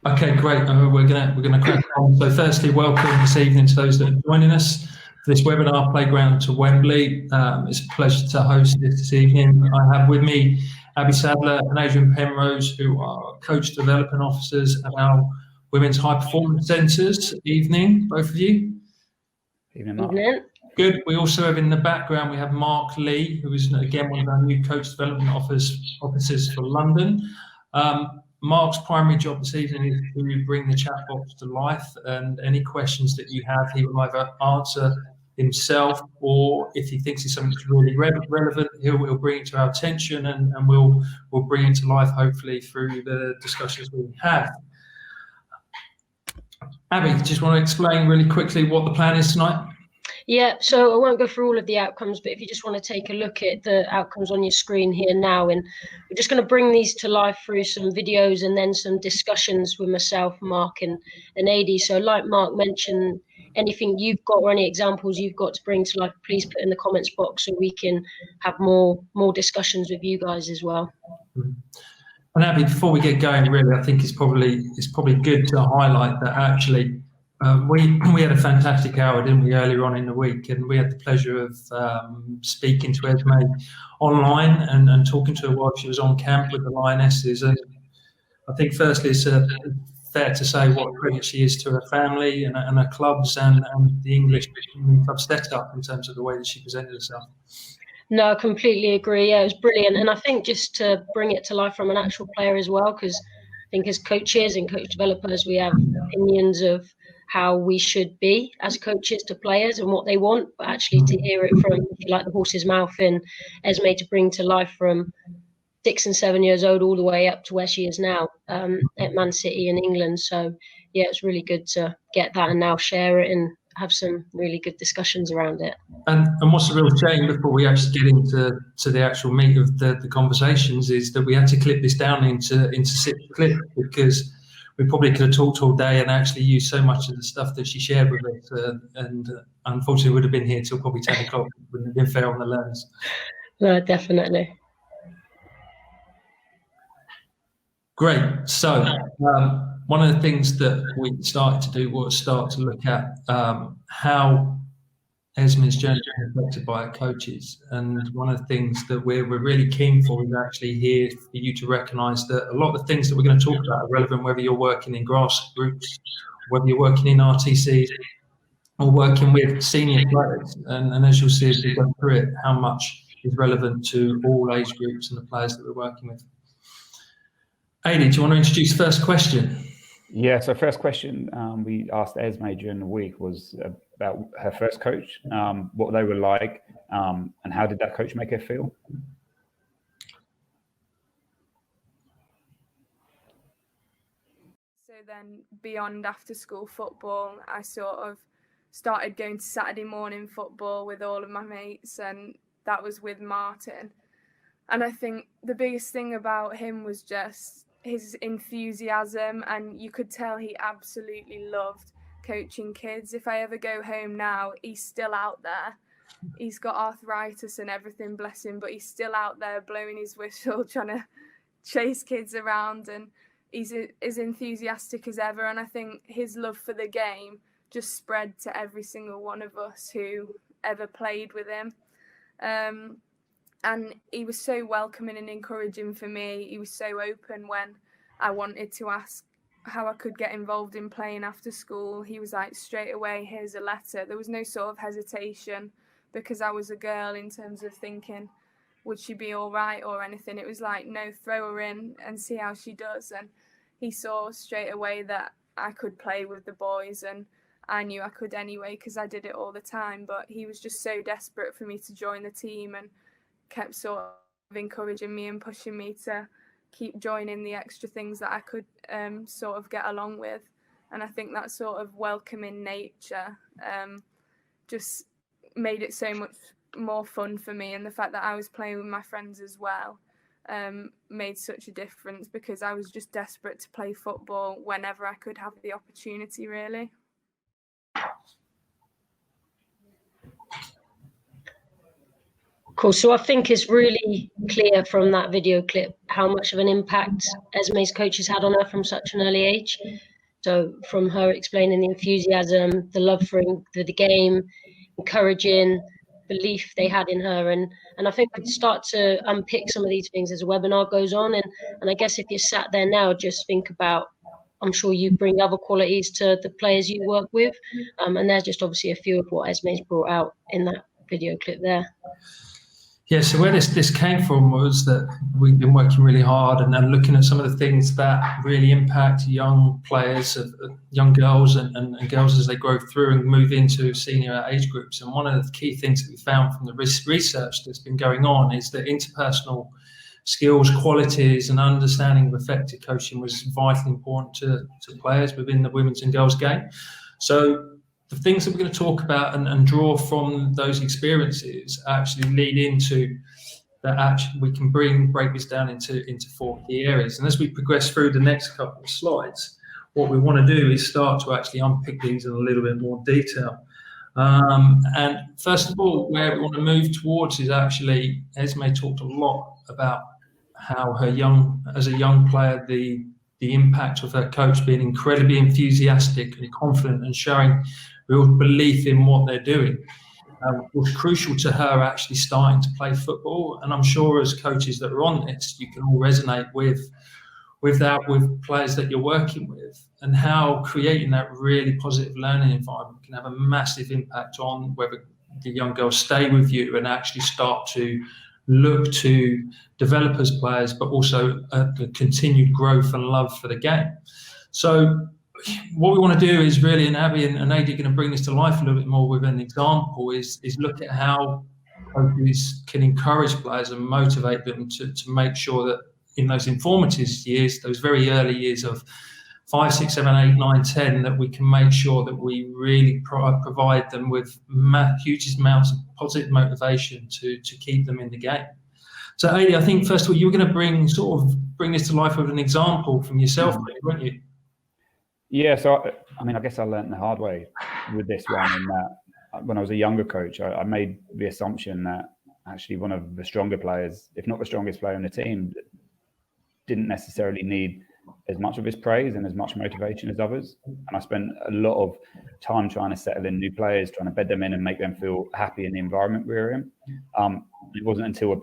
Okay, great. We're gonna crack on. So, firstly, welcome this evening to those that are joining us for this webinar, Playground to Wembley. It's a pleasure to host this evening. I have with me Abbie Sadler and Adrian Penrose, who are coach development officers at our Women's High Performance Centres. Evening, both of you. Evening, Mark. Evening. Good. We also have in the background, we have Mark Leigh, who is again one of our new coach development officers for London. Mark's primary job this evening is to bring the chat box to life, and any questions that you have, he will either answer himself, or if he thinks it's something that's really relevant, he'll bring it to our attention, and we'll bring it to life, hopefully, through the discussions we have. Abbie, just want to explain really quickly what the plan is tonight? Yeah, so I won't go through all of the outcomes, but if you just want to take a look at the outcomes on your screen here now, and we're just going to bring these to life through some videos and then some discussions with myself, Mark and Adie. So like Mark mentioned, anything you've got or any examples you've got to bring to life, please put in the comments box so we can have more discussions with you guys as well. And Abbie, before we get going, really, I think it's probably good to highlight that actually we had a fantastic hour, didn't we, earlier on in the week, and we had the pleasure of speaking to Esme online and talking to her while she was on camp with the Lionesses. And I think firstly it's fair to say what a credit she is to her family and her clubs and the English club set up in terms of the way that she presented herself. No, I completely agree. Yeah, it was brilliant. And I think just to bring it to life from an actual player as well, because I think as coaches and coach developers, we have opinions of how we should be as coaches to players and what they want, but actually to hear it from, if you like, the horse's mouth in Esme to bring to life from 6 and 7 years old all the way up to where she is now at Man City in England. So yeah, it's really good to get that and now share it and have some really good discussions around it. And what's a real shame, before we actually get into the actual meat of the conversations, is that we had to clip this down into 6 clips, because we probably could have talked all day and actually used so much of the stuff that she shared with us, and unfortunately would have been here till probably 10 o'clock. Wouldn't have been fair on the learners. No, definitely. Great. So one of the things that we started to do was start to look at how Esme's journey is affected by her coaches. And one of the things that we're really keen for is actually here for you to recognise that a lot of the things that we're going to talk about are relevant, whether you're working in grassroots, whether you're working in RTC, or working with senior players. And as you'll see as we go through it, how much is relevant to all age groups and the players that we're working with. Adie, do you want to introduce the first question? Yeah, so first question we asked Esme during the week was about her first coach, what they were like, and how did that coach make her feel? So then beyond after school football, I sort of started going to Saturday morning football with all of my mates, and that was with Martin. And I think the biggest thing about him was just his enthusiasm, and you could tell he absolutely loved coaching kids. If I ever go home now, he's still out there. He's got arthritis and everything, bless him, but he's still out there blowing his whistle, trying to chase kids around, and he's as enthusiastic as ever. And I think his love for the game just spread to every single one of us who ever played with him. And he was so welcoming and encouraging for me. He was so open when I wanted to ask how I could get involved in playing after school. He was like, straight away, here's a letter. There was no sort of hesitation because I was a girl in terms of thinking, would she be all right or anything? It was like, no, throw her in and see how she does. And he saw straight away that I could play with the boys, and I knew I could anyway because I did it all the time. But he was just so desperate for me to join the team and kept sort of encouraging me and pushing me to keep joining the extra things that I could sort of get along with. And I think that sort of welcoming nature just made it so much more fun for me. And the fact that I was playing with my friends as well made such a difference, because I was just desperate to play football whenever I could have the opportunity, really. Cool. So I think it's really clear from that video clip how much of an impact Esme's coaches had on her from such an early age. So from her explaining the enthusiasm, the love for the game, encouraging, belief they had in her. And I think we'd start to unpick some of these things as the webinar goes on. And I guess if you're sat there now, just think about, I'm sure you bring other qualities to the players you work with. And there's just obviously a few of what Esme's brought out in that video clip there. Yeah, so where this came from was that we've been working really hard and looking at some of the things that really impact young players, young girls and girls as they grow through and move into senior age groups. And one of the key things that we found from the research that's been going on is that interpersonal skills, qualities and understanding of effective coaching was vitally important to players within the women's and girls game. So the things that we're going to talk about and draw from those experiences actually lead into that. Actually, we can break this down into 4 key areas. And as we progress through the next couple of slides, what we want to do is start to actually unpick these in a little bit more detail. And first of all, where we want to move towards is actually, Esme talked a lot about how as a young player, the impact of her coach being incredibly enthusiastic and confident and showing real belief in what they're doing was crucial to her actually starting to play football. And I'm sure as coaches that are on this, you can all resonate with players that you're working with, and how creating that really positive learning environment can have a massive impact on whether the young girls stay with you and actually start to look to develop as players, but also the continued growth and love for the game. So what we want to do is really, and Abbie and Adi are going to bring this to life a little bit more with an example, is look at how coaches can encourage players and motivate them to make sure that in those informative years, those very early years of 5, 6, 7, 8, 9, 10, that we can make sure that we really provide them with huge amounts of positive motivation to keep them in the game. So Adi, I think first of all, you were going to bring this to life with an example from yourself, weren't you? Yeah, so I guess I learned the hard way with this one, in that when I was a younger coach, I made the assumption that actually one of the stronger players, if not the strongest player in the team, didn't necessarily need as much of his praise and as much motivation as others. And I spent a lot of time trying to settle in new players, trying to bed them in and make them feel happy in the environment we were in. It wasn't until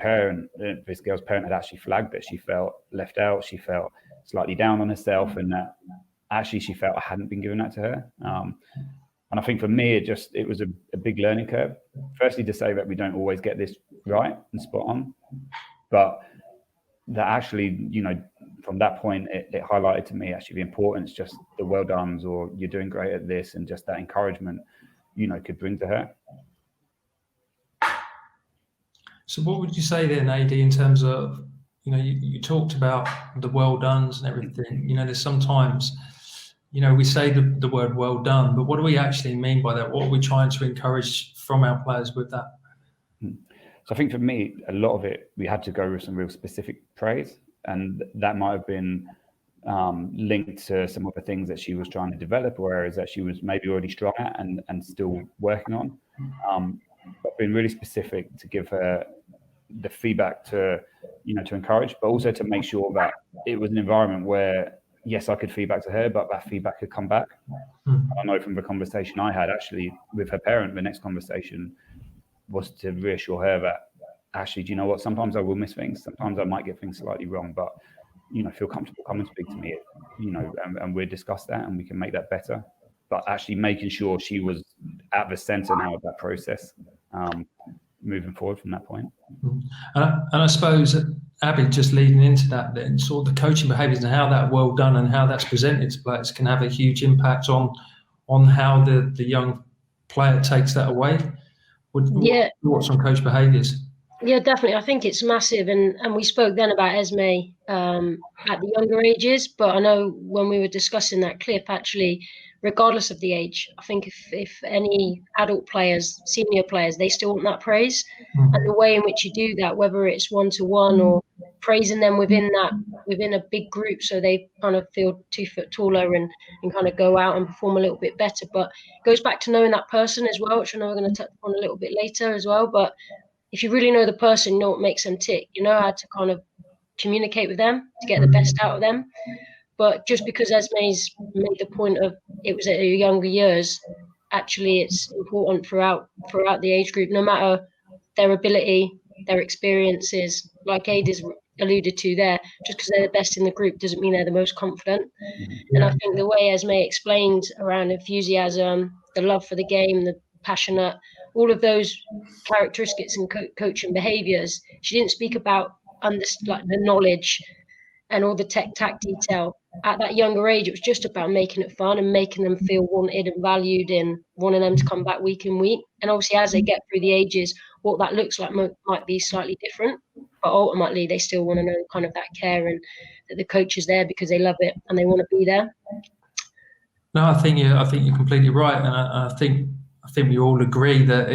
this girl's parent had actually flagged that she felt left out, she felt slightly down on herself, and that actually she felt I hadn't been giving that to her. And I think for me, it was a big learning curve. Firstly, to say that we don't always get this right and spot on, but that actually, from that point, it highlighted to me actually the importance, just the well done's or you're doing great at this, and just that encouragement, could bring to her. So what would you say then, Adi, in terms of, you talked about the well done's and everything, there's sometimes, we say the word well done, but what do we actually mean by that? What are we trying to encourage from our players with that? So I think for me, a lot of it, we had to go with some real specific praise, and that might have been linked to some of the things that she was trying to develop, or areas that she was maybe already strong at and still working on. But being really specific to give her the feedback to encourage, but also to make sure that it was an environment where, yes, I could feedback to her, but that feedback could come back. I know from the conversation I had actually with her parent, the next conversation was to reassure her that actually, do you know what, sometimes I will miss things, sometimes I might get things slightly wrong, but feel comfortable, come and speak to me, and we'll discuss that and we can make that better. But actually making sure she was at the center now of that process, moving forward from that point. And I suppose, Abbie, just leading into that then, sort of the coaching behaviours and how that well done and how that's presented to players can have a huge impact on how the young player takes that away. What's on coach behaviours? Yeah, definitely. I think it's massive. And we spoke then about Esme at the younger ages, but I know when we were discussing that clip, actually, regardless of the age, I think if any adult players, senior players, they still want that praise. And the way in which you do that, whether it's one-to-one or praising them within a big group, so they kind of feel 2 foot taller and kind of go out and perform a little bit better. But it goes back to knowing that person as well, which I know we're going to touch on a little bit later as well. But if you really know the person, you know what makes them tick, you know how to kind of communicate with them to get the best out of them. But just because Esme's made the point of it was at her younger years, actually it's important throughout the age group, no matter their ability, their experiences, like Ada's alluded to there, just because they're the best in the group doesn't mean they're the most confident. And I think the way Esme explained around enthusiasm, the love for the game, the passionate, all of those characteristics and coaching behaviours, she didn't speak about like the knowledge and all the tech detail. At that younger age, it was just about making it fun and making them feel wanted and valued and wanting them to come back week in week. And obviously, as they get through the ages, what that looks like might be slightly different. But ultimately, they still want to know kind of that care and that the coach is there because they love it and they want to be there. No, I think you're completely right, and I think we all agree that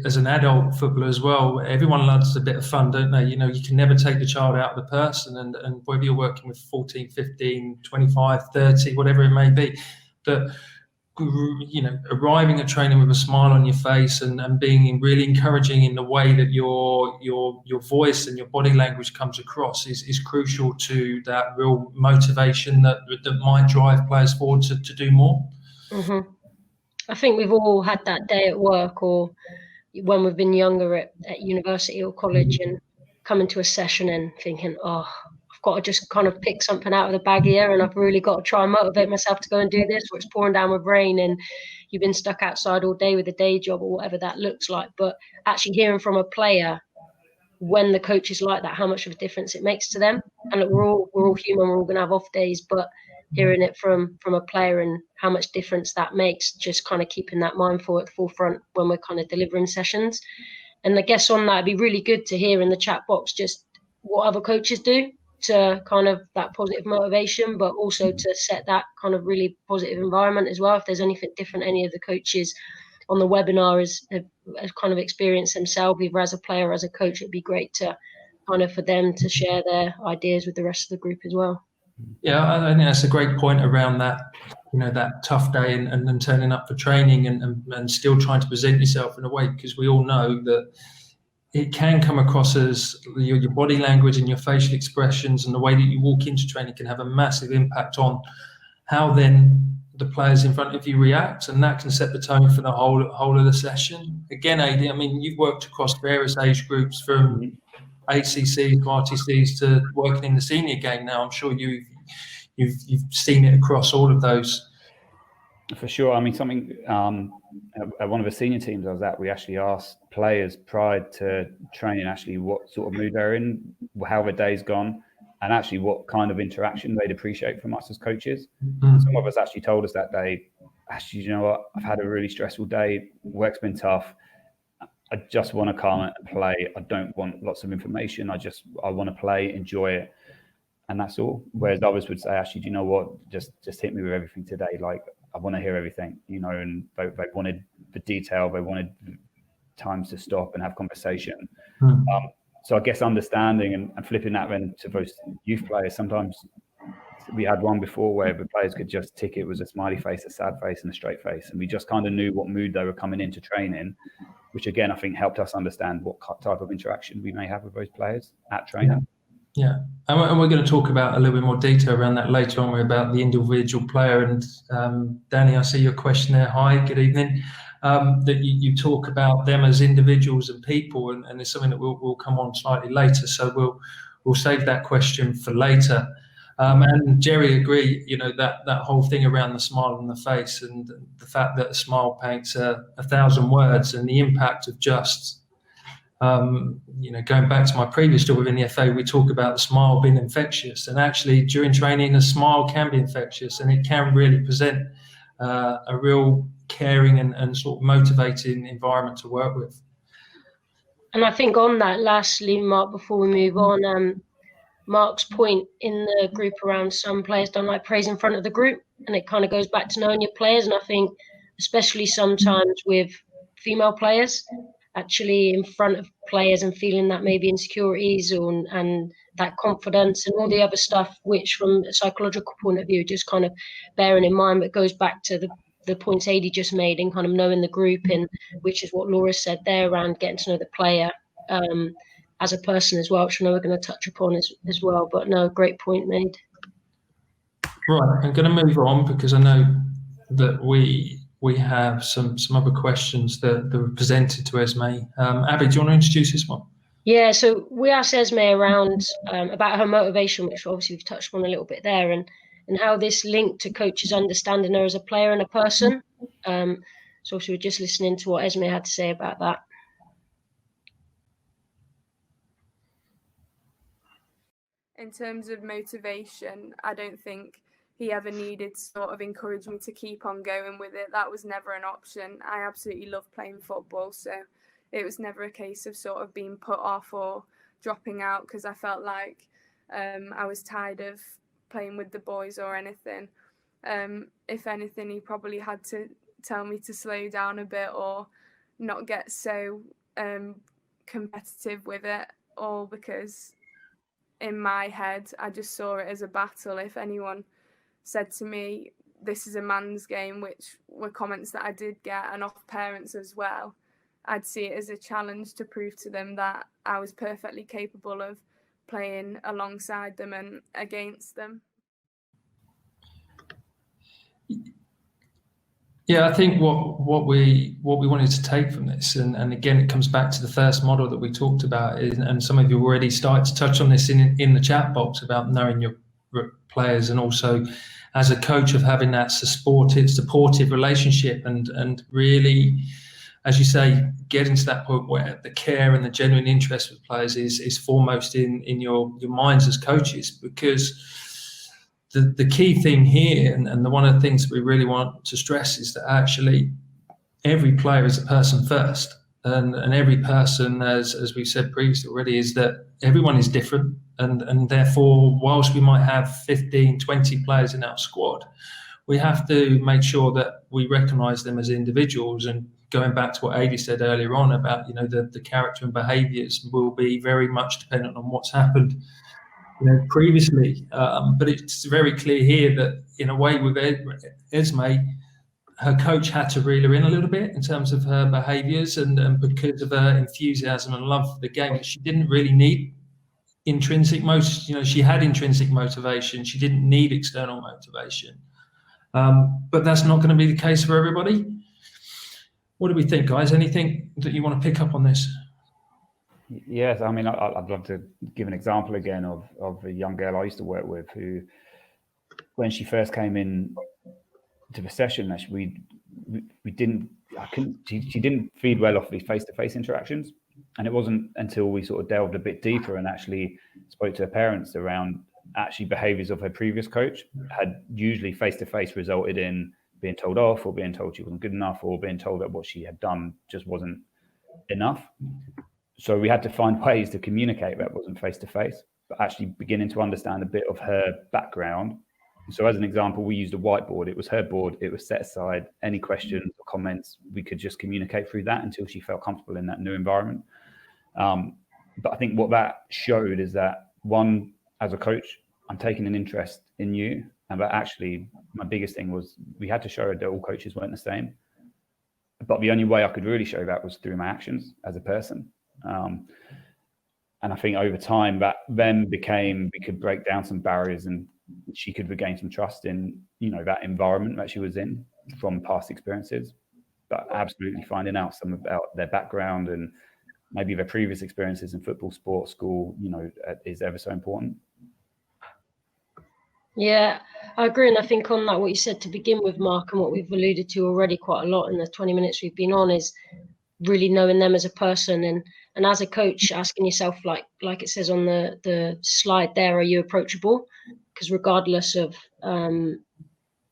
as an adult footballer as well, everyone loves a bit of fun, don't they? You can never take the child out of the person, and whether you're working with 14, 15, 25, 30, whatever it may be, but arriving at training with a smile on your face and being really encouraging in the way that your voice and your body language comes across is crucial to that real motivation that might drive players forward to do more. Mm-hmm. I think we've all had that day at work or when we've been younger at university or college and coming to a session and thinking, oh, I've got to just kind of pick something out of the bag here and I've really got to try and motivate myself to go and do this, or it's pouring down with rain and you've been stuck outside all day with a day job or whatever that looks like. But actually hearing from a player when the coach is like that, how much of a difference it makes to them. And look, we're all human, we're all going to have off days, but hearing it from a player and how much difference that makes, just kind of keeping that mindful at the forefront when we're kind of delivering sessions. And I guess on that, it'd be really good to hear in the chat box just what other coaches do to kind of that positive motivation, but also to set that kind of really positive environment as well. If there's anything different any of the coaches on the webinar has kind of experienced themselves, either as a player or as a coach, it'd be great to kind of for them to share their ideas with the rest of the group as well. Yeah, I think that's a great point around that, that tough day and then turning up for training and still trying to present yourself in a way, because we all know that it can come across as your body language and your facial expressions and the way that you walk into training can have a massive impact on how then the players in front of you react, and that can set the tone for the whole of the session. Again, Aidie, I mean, you've worked across various age groups from ACCs to RTCs to working in the senior game now. I'm sure you've seen it across all of those. For sure. I mean, something at one of the senior teams I was at, we actually asked players prior to training actually what sort of mood they're in, how the day's gone, and actually what kind of interaction they'd appreciate from us as coaches. Some of us actually told us that day, actually, you know what, I've had a really stressful day, work's been tough, I just want to come and play, I don't want lots of information, I want to play, enjoy it, and that's all. Whereas others would say, actually, do you know what, just hit me with everything today, like I want to hear everything, and they wanted the detail, they wanted times to stop and have conversation. So I guess understanding and flipping that then to those youth players. Sometimes we had one before where the players could just tick it was a smiley face, a sad face, and a straight face, and we just kind of knew what mood they were coming into training, which again I think helped us understand what type of interaction we may have with those players at training. Yeah, and we're going to talk about a little bit more detail around that later on, about the individual player. And Danny, I see your question there. Hi, good evening. That you talk about them as individuals and people, and it's something that we'll come on slightly later. So we'll save that question for later. And Jerry agree, that whole thing around the smile on the face and the fact that a smile paints 1,000 words, and the impact of just going back to my previous job within the FA, we talk about the smile being infectious, and actually during training, a smile can be infectious, and it can really present a real caring and sort of motivating environment to work with. And I think on that, lastly, Mark, before we move on, Mark's point in the group around some players don't like praise in front of the group, and it kind of goes back to knowing your players. And I think especially sometimes with female players, actually in front of players and feeling that maybe insecurities and that confidence and all the other stuff, which from a psychological point of view, just kind of bearing in mind, but goes back to the the points Adie just made in kind of knowing the group, and which is what Laura said there around getting to know the player as a person as well, which I know we're going to touch upon as well. But no, great point made. Right, I'm going to move on because I know that we have some other questions that were presented to Esme. Abbie, do you want to introduce this one? Yeah, so we asked Esme around about her motivation, which obviously we've touched on a little bit there, and how this linked to coaches understanding her as a player and a person. So obviously we're just listening to what Esme had to say about that. In terms of motivation, I don't think he ever needed to sort of encourage me to keep on going with it. That was never an option. I absolutely love playing football, so it was never a case of sort of being put off or dropping out because I felt like I was tired of playing with the boys or anything. If anything, he probably had to tell me to slow down a bit or not get so competitive with it, all because in my head I just saw it as a battle. If anyone said to me, this is a man's game, which were comments that I did get, and off parents as well, I'd see it as a challenge to prove to them that I was perfectly capable of playing alongside them and against them. Yeah, I think what we wanted to take from this, and again, it comes back to the first model that we talked about, and some of you already started to touch on this in the chat box about knowing your players, and also as a coach of having that supportive relationship, and really, as you say, getting to that point where the care and the genuine interest with players is foremost in your minds as coaches, because the key thing here, and one of the things that we really want to stress, is that actually every player is a person first, and every person, as we've said previously already, is that everyone is different, and therefore, whilst we might have 15, 20 players in our squad, we have to make sure that we recognise them as individuals. And going back to what Adie said earlier on about, the character and behaviours will be very much dependent on what's happened, previously. But it's very clear here that, in a way, with Esme, her coach had to reel her in a little bit in terms of her behaviours, and because of her enthusiasm and love for the game, she didn't really need intrinsic motivation. She had intrinsic motivation. She didn't need external motivation. But that's not going to be the case for everybody. What do we think, guys? Anything that you want to pick up on this? Yes, I mean, I'd love to give an example again of a young girl I used to work with who, when she first came in to the session, actually, she didn't feed well off these face-to-face interactions. And it wasn't until we sort of delved a bit deeper and actually spoke to her parents around actually behaviours of her previous coach had usually face-to-face resulted in being told off, or being told she wasn't good enough, or being told that what she had done just wasn't enough. So we had to find ways to communicate that wasn't face-to-face, but actually beginning to understand a bit of her background. So as an example, we used a whiteboard. It was her board. It was set aside. Any questions or comments, we could just communicate through that until she felt comfortable in that new environment. But I think what that showed is that, one, as a coach, I'm taking an interest in you. And that actually, my biggest thing was we had to show her that all coaches weren't the same. But the only way I could really show that was through my actions as a person. And I think over time that then became, we could break down some barriers and she could regain some trust in, that environment that she was in from past experiences. But absolutely finding out some about their background and maybe their previous experiences in football, sport, school, is ever so important. Yeah, I agree. And I think on that, what you said to begin with, Mark, and what we've alluded to already quite a lot in the 20 minutes we've been on, is really knowing them as a person, and as a coach, asking yourself, like it says on the slide there, are you approachable? Because regardless of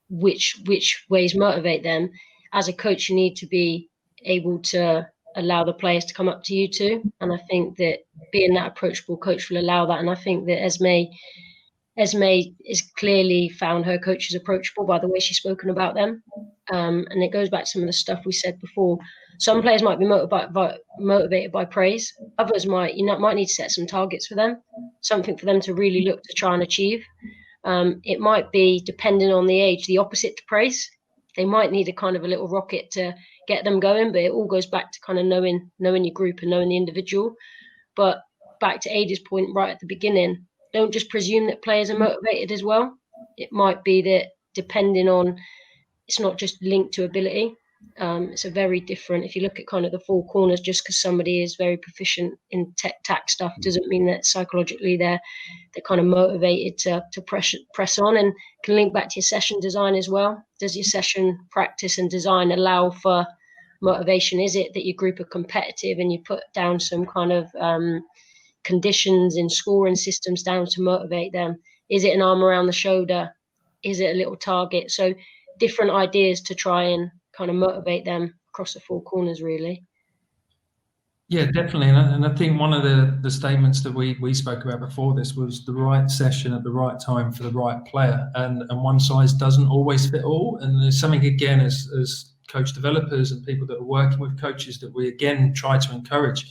which ways motivate them, as a coach, you need to be able to allow the players to come up to you too. And I think that being that approachable coach will allow that. And I think that Esme is clearly found her coaches approachable by the way she's spoken about them. And it goes back to some of the stuff we said before. Some players might be motivated by praise. Others might need to set some targets for them, something for them to really look to try and achieve. It might be, depending on the age, the opposite to praise. they might need a kind of a little rocket to get them going, but it all goes back to kind of knowing your group and knowing the individual. But back to Adie's point right at the beginning, don't just presume that players are motivated as well. It might be that depending on, it's not just linked to ability. It's a very different, if you look at kind of the four corners, just because somebody is very proficient in tech stuff doesn't mean that psychologically they're kind of motivated to press on, and can link back to your session design as well. Does your session practice and design allow for motivation? Is it that your group are competitive and you put down some kind of conditions in scoring systems down to motivate them? Is it an arm around the shoulder? Is it a little target? So different ideas to try and kind of motivate them across the four corners, really. Yeah, definitely. And I think one of the statements that we spoke about before this was the right session at the right time for the right player. And one size doesn't always fit all. And there's something, again, as coach developers and people that are working with coaches, that we, again, try to encourage,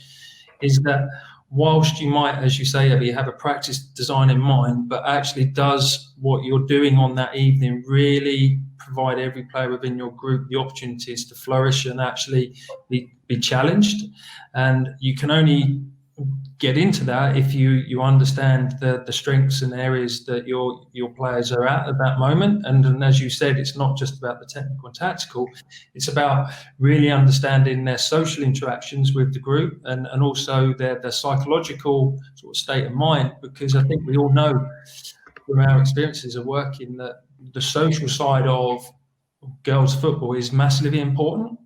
is that whilst you might, as you say, Abbie, have a practice design in mind, but actually does what you're doing on that evening really provide every player within your group the opportunities to flourish and actually be challenged? And you can only get into that if you understand the strengths and areas that your players are at that moment. And as you said, it's not just about the technical and tactical, it's about really understanding their social interactions with the group and also their psychological sort of state of mind, because I think we all know from our experiences of working that the social side of girls football is massively important.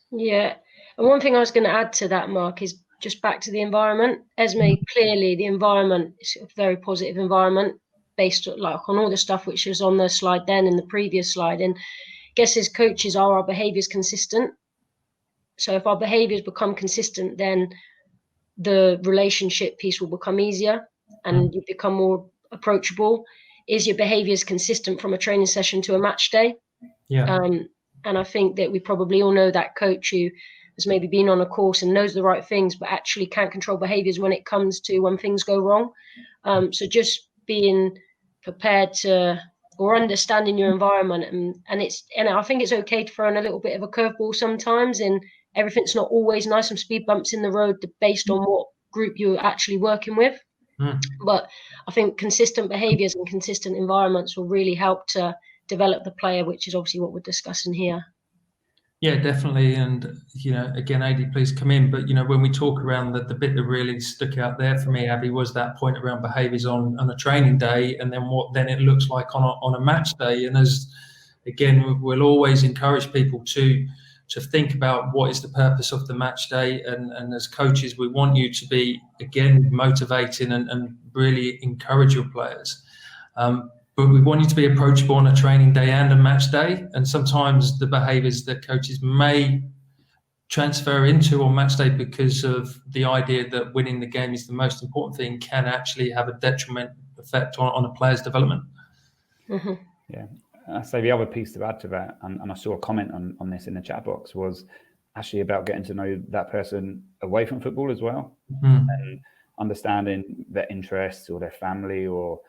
Yeah. And one thing I was going to add to that, Mark, is just back to the environment. Esme, clearly the environment is a very positive environment based on all the stuff which was on the slide then and the previous slide. And I guess as coaches, are our behaviours consistent? So if our behaviours become consistent, then the relationship piece will become easier and you become more approachable. Is your behaviours consistent from a training session to a match day? Yeah. And I think that we probably all know that coach who has maybe been on a course and knows the right things, but actually can't control behaviours when it comes to when things go wrong. So just being prepared to, or understanding your environment, and I think it's okay to throw in a little bit of a curveball sometimes, and everything's not always nice, some speed bumps in the road based on what group you're actually working with. But I think consistent behaviours and consistent environments will really help to develop the player, which is obviously what we're discussing here. Yeah, definitely. And, again, Adie, please come in. But, when we talk around the bit that really stuck out there for me, Abbie, was that point around behaviours on a training day, and then what then it looks like on a match day. And as, again, we'll always encourage people to think about what is the purpose of the match day. And as coaches, we want you to be, again, motivating and really encourage your players. But we want you to be approachable on a training day and a match day. And sometimes the behaviours that coaches may transfer into on match day because of the idea that winning the game is the most important thing can actually have a detrimental effect on a player's development. Mm-hmm. Yeah. I say the other piece to add to that, and I saw a comment on this in the chat box, was actually about getting to know that person away from football as well, and understanding their interests or their family or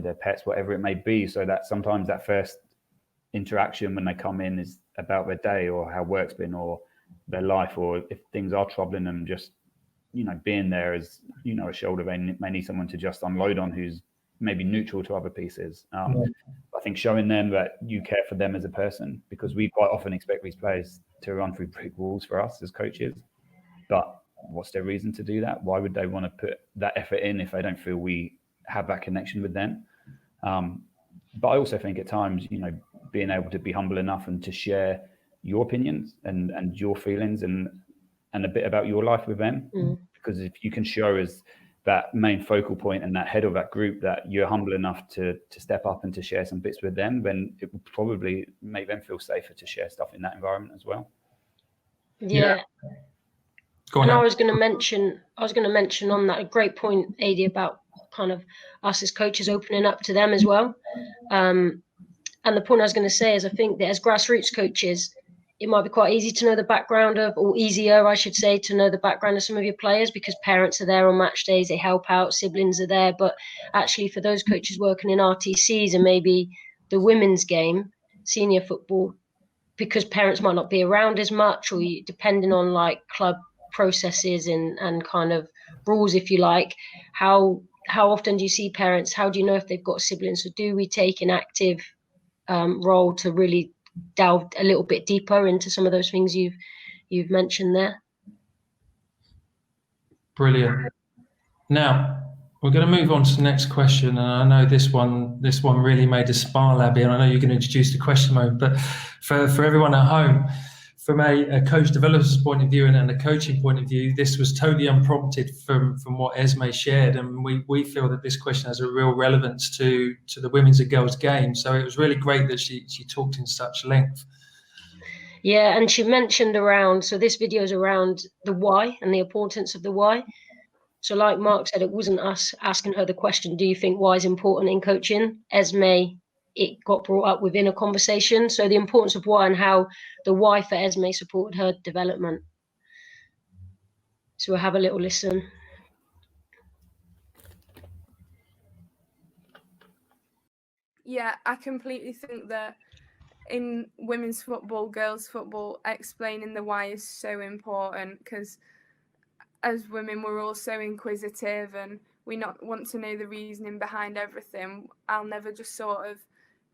their pets, whatever it may be, so that sometimes that first interaction when they come in is about their day or how work's been or their life, or if things are troubling them, just being there as a shoulder they may need someone to just unload on who's maybe neutral to other pieces. I think showing them that you care for them as a person, because we quite often expect these players to run through brick walls for us as coaches, but what's their reason to do that? Why would they want to put that effort in if they don't feel we have that connection with them? But I also think at times, being able to be humble enough and to share your opinions and your feelings and a bit about your life with them, because if you can show as that main focal point and that head of that group that you're humble enough to step up and to share some bits with them, then it will probably make them feel safer to share stuff in that environment as well. Yeah. And I was going to mention on that, a great point, Adie, about kind of us as coaches opening up to them as well. And the point I was going to say is I think that as grassroots coaches, it might be quite easy to know the background of, or easier, I should say, to know the background of some of your players, because parents are there on match days, they help out, siblings are there. But actually for those coaches working in RTCs and maybe the women's game, senior football, because parents might not be around as much, or depending on like club processes and kind of rules, if you like, how often do you see parents? How do you know if they've got siblings? So do we take an active role to really delve a little bit deeper into some of those things you've mentioned there? Brilliant. Now we're going to move on to the next question, and I know this one really made us smile, Abbie, and I know you're going to introduce the question moment, but for everyone at home, from a coach developer's point of view and a coaching point of view, this was totally unprompted from what Esme shared, and we feel that this question has a real relevance to the women's and girls game. So it was really great that she talked in such length. Yeah, and she mentioned so this video is around the why and the importance of the why. So like Mark said, it wasn't us asking her the question, do you think why is important in coaching? Esme, it got brought up within a conversation. So the importance of why and how the why for Esme supported her development. So we'll have a little listen. Yeah, I completely think that in women's football, girls' football, explaining the why is so important, because as women, we're all so inquisitive and we not want to know the reasoning behind everything. I'll never just sort of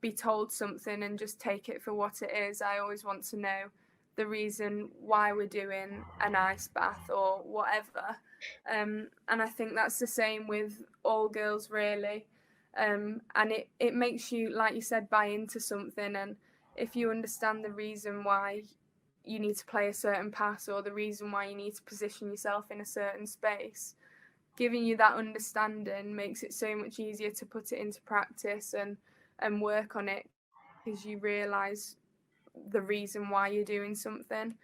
be told something and just take it for what it is. I always want to know the reason why we're doing an ice bath or whatever. And I think that's the same with all girls, really. And it makes you, like you said, buy into something. And if you understand the reason why you need to play a certain pass or the reason why you need to position yourself in a certain space, giving you that understanding makes it so much easier to put it into practice and work on it, because you realise the reason why you're doing something.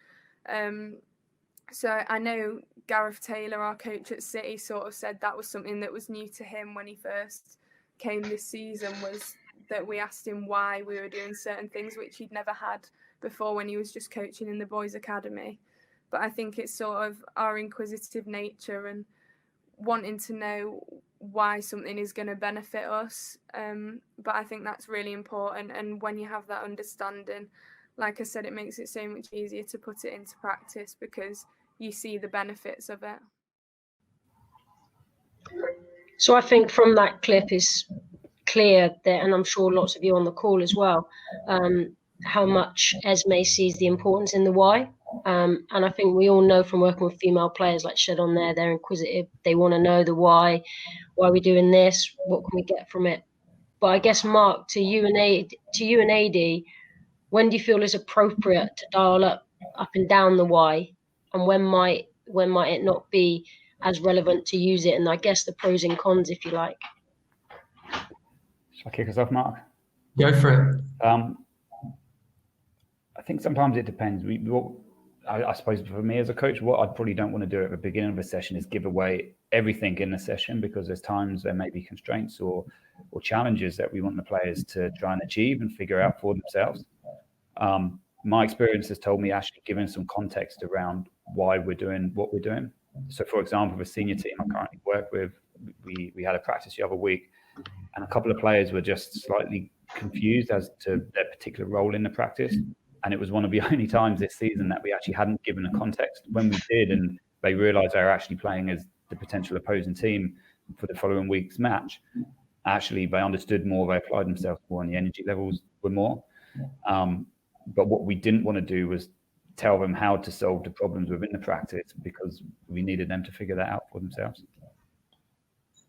So I know Gareth Taylor, our coach at City, sort of said that was something that was new to him when he first came this season, was that we asked him why we were doing certain things, which he'd never had before when he was just coaching in the boys' academy. But I think it's sort of our inquisitive nature and wanting to know why something is going to benefit us. But I think that's really important. And when you have that understanding, like I said, it makes it so much easier to put it into practice because you see the benefits of it. So I think from that clip is clear that, and I'm sure lots of you on the call as well, how much Esme sees the importance in the why. And I think we all know from working with female players, like Shed on there, they're inquisitive. They want to know the why are we doing this? What can we get from it? But I guess, Mark, to you and AD, when do you feel is appropriate to dial up and down the why, and when might it not be as relevant to use it? And I guess the pros and cons, if you like. Shall I kick us off, Mark? Go for it. I think sometimes it depends. I suppose for me as a coach, what I probably don't want to do at the beginning of a session is give away everything in the session, because there's times there may be constraints or challenges that we want the players to try and achieve and figure out for themselves. My experience has told me actually giving some context around why we're doing what we're doing. So, for example, the senior team I currently work with, we had a practice the other week, and a couple of players were just slightly confused as to their particular role in the practice. And it was one of the only times this season that we actually hadn't given a context. When we did, and they realised they were actually playing as the potential opposing team for the following week's match, actually they understood more, they applied themselves more, and the energy levels were more. But what we didn't want to do was tell them how to solve the problems within the practice, because we needed them to figure that out for themselves.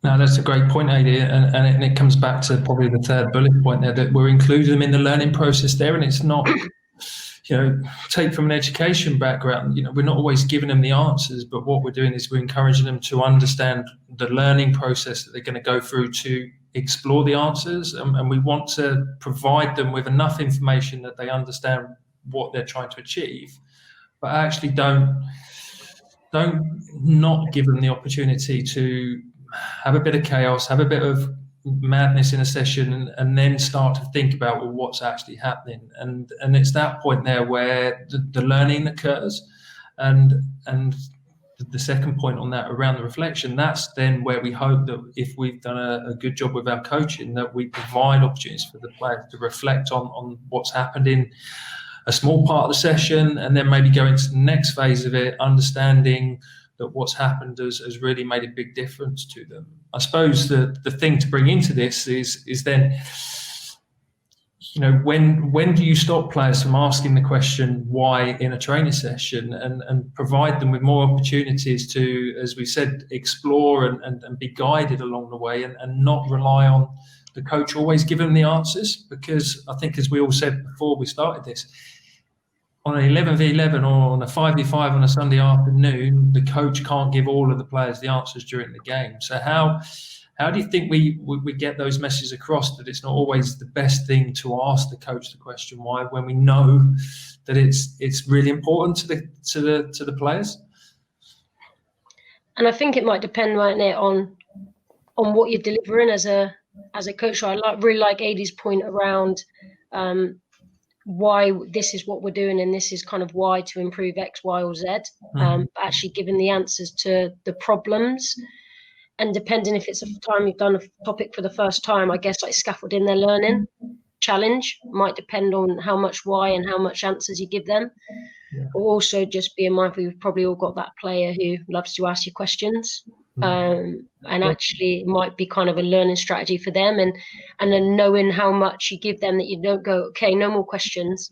No, that's a great point, AD, and it comes back to probably the third bullet point there, that we're including them in the learning process there, and it's not, take from an education background, we're not always giving them the answers, but what we're doing is we're encouraging them to understand the learning process that they're going to go through to explore the answers, and we want to provide them with enough information that they understand what they're trying to achieve, but actually don't not give them the opportunity to have a bit of chaos, have a bit of madness in a session, and then start to think about, well, what's actually happening. And it's that point there where the learning occurs, and the second point on that around the reflection, that's then where we hope that if we've done a good job with our coaching, that we provide opportunities for the players to reflect on what's happened in a small part of the session, and then maybe go into the next phase of it, understanding that what's happened has really made a big difference to them. I suppose the thing to bring into this is then, when do you stop players from asking the question why in a training session, and provide them with more opportunities to, as we said, explore and be guided along the way, and not rely on the coach always giving them the answers? Because I think, as we all said before we started this, on an 11v11 or on a 5v5 on a Sunday afternoon, the coach can't give all of the players the answers during the game. So how do you think we get those messages across, that it's not always the best thing to ask the coach the question why, when we know that it's really important to the players? And I think it might depend, right, on what you're delivering as a coach. So I really like Adie's point around why this is what we're doing, and this is kind of why to improve X, Y, or Z. Actually giving the answers to the problems. And depending if it's a time you've done a topic for the first time, I guess like scaffolding their learning challenge might depend on how much why and how much answers you give them. Yeah. Or also just being mindful, you've probably all got that player who loves to ask you questions. And actually it might be kind of a learning strategy for them, and then knowing how much you give them, that you don't go, okay, no more questions.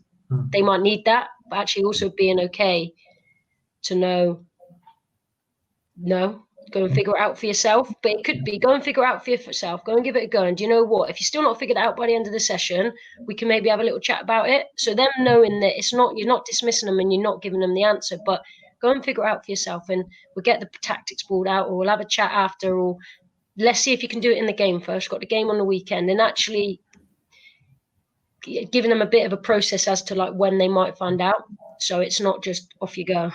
They might need that, but actually also being okay to know, no, go and figure it out for yourself. But it could be, go and figure it out for yourself, go and give it a go. And do you know what, if you're still not figured it out by the end of the session, we can maybe have a little chat about it. So them knowing that it's not, you're not dismissing them and you're not giving them the answer, but go and figure it out for yourself, and we'll get the tactics board out, or we'll have a chat after, or let's see if you can do it in the game first. Got the game on the weekend, and actually giving them a bit of a process as to like when they might find out, so it's not just off you go.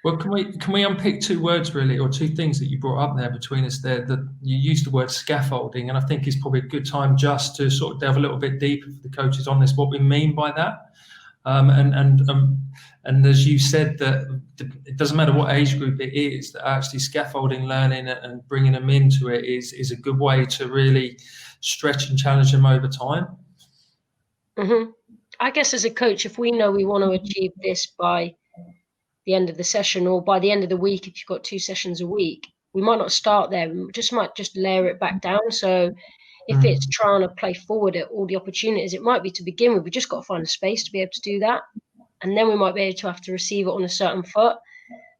Well, can we unpick two words really, or two things that you brought up there between us there? That you used the word scaffolding, and I think it's probably a good time just to sort of delve a little bit deeper for the coaches on this, what we mean by that. And as you said, that it doesn't matter what age group it is, that actually scaffolding learning and bringing them into it is a good way to really stretch and challenge them over time. I guess as a coach, if we know we want to achieve this by the end of the session, or by the end of the week, if you've got 2 sessions a week, we might not start there. We might just layer it back down. So if it's trying to play forward at all the opportunities, it might be to begin with, we just got to find a space to be able to do that. And then we might be able to have to receive it on a certain foot.